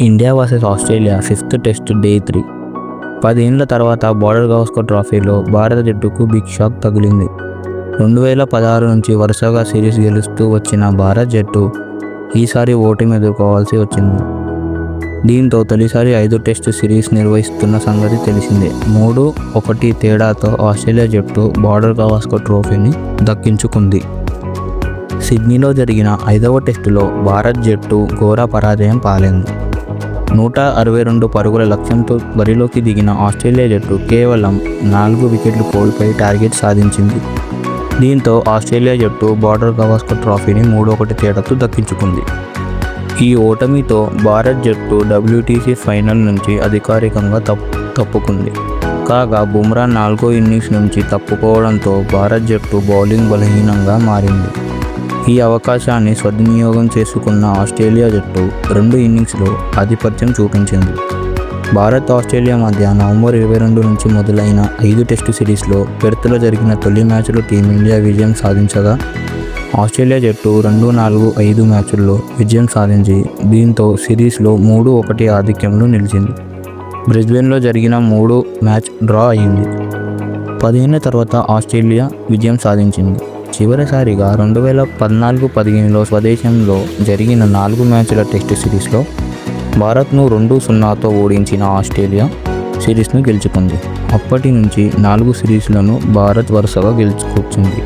India versus Australia 5th test day 3. 10 ఏళ్ల తర్వాత border Gavaskar ట్రోఫీలో భారత జట్టుకు బిగ్ షాక్ తగిలింది. 2016 నుంచి వరుసగా సిరీస్ గెలుస్తూ వచ్చిన భారత జట్టు ఈసారి ఓటమి ఎదుర్కోవాల్సి వచ్చింది. దీంతో తొలిసారి 5 టెస్ట్ సిరీస్ నిర్వహిస్తున్న సంగతి తెలిసిందే. 3-1 తేడాతో ఆస్ట్రేలియా జట్టు బోర్డర్ గవాస్కర్ ట్రోఫీని దక్కించుకుంది. సిడ్నీలో జరిగిన 5వ టెస్టులో భారత్ జట్టు ఘోర పరాజయం పాలైంది. 162 పరుగుల లక్ష్యంతో బరిలోకి దిగిన ఆస్ట్రేలియా జట్టు కేవలం 4 వికెట్లు కోల్పోయి టార్గెట్ సాధించింది. దీంతో ఆస్ట్రేలియా జట్టు బోర్డర్ గవాస్కర్ ట్రోఫీని 3-1 తేడాతో దక్కించుకుంది. ఈ ఓటమితో భారత్ జట్టు WTC ఫైనల్ నుంచి అధికారికంగా తప్పుకుంది. కాగా బుమ్రా 4వ ఇన్నింగ్స్ నుంచి తప్పుకోవడంతో భారత్ జట్టు బౌలింగ్ బలహీనంగా మారింది. ఈ అవకాశాన్ని సద్వినియోగం చేసుకున్న ఆస్ట్రేలియా జట్టు 2 ఇన్నింగ్స్లో ఆధిపత్యం చూపించింది. భారత్ ఆస్ట్రేలియా మధ్య నవంబర్ 22 నుంచి మొదలైన 5 టెస్టు సిరీస్లో పెర్త్లో జరిగిన తొలి మ్యాచ్లో టీమిండియా విజయం సాధించగా ఆస్ట్రేలియా జట్టు 2, 4, 5 మ్యాచ్ల్లో విజయం సాధించి దీంతో సిరీస్లో 3-1 ఆధిక్యంలో నిలిచింది. బ్రిస్బేన్లో జరిగిన 3 మ్యాచ్ డ్రా అయింది. 10 ఏళ్ల తర్వాత ఆస్ట్రేలియా విజయం సాధించింది. చివరిసారిగా 2014-15లో స్వదేశంలో జరిగిన 4 మ్యాచ్ల టెస్టు సిరీస్లో భారత్ను 2-0తో ఓడించిన ఆస్ట్రేలియా సిరీస్ను గెలుచుకుంది. అప్పటి నుంచి 4 సిరీస్లను భారత్ వరుసగా గెలుచుకొచ్చింది.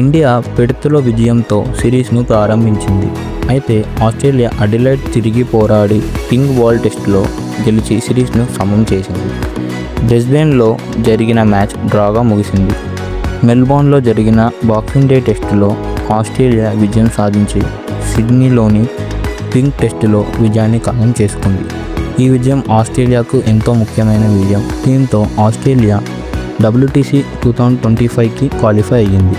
ఇండియా పెర్త్లో విజయంతో సిరీస్ను ప్రారంభించింది. అయితే ఆస్ట్రేలియా అడిలైడ్ తిరిగి పోరాడి పింక్ బాల్ టెస్టులో గెలిచి సిరీస్ను సమం చేసింది. బ్రిస్బేన్లో జరిగిన మ్యాచ్ డ్రాగా ముగిసింది. మెల్బోర్న్లో జరిగిన బాక్సింగ్ డే టెస్టులో ఆస్ట్రేలియా విజయం సాధించి సిడ్నీలోని పింక్ టెస్టులో విజయాన్ని ఖాయం చేసుకుంది. ఈ విజయం ఆస్ట్రేలియాకు ఎంతో ముఖ్యమైన విజయం. దీంతో ఆస్ట్రేలియా WTC 2025కి క్వాలిఫై అయ్యింది.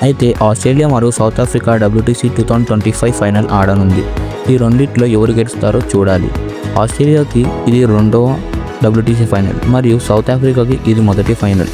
అయితే ఆస్ట్రేలియా మరియు సౌత్ ఆఫ్రికా WTC 2025 ఫైనల్ ఆడనుంది. ఈ రెండిట్లో ఎవరు గెలుస్తారో చూడాలి. ఆస్ట్రేలియాకి ఇది 2వ WTC ఫైనల్ మరియు సౌత్ ఆఫ్రికాకి ఇది మొదటి ఫైనల్.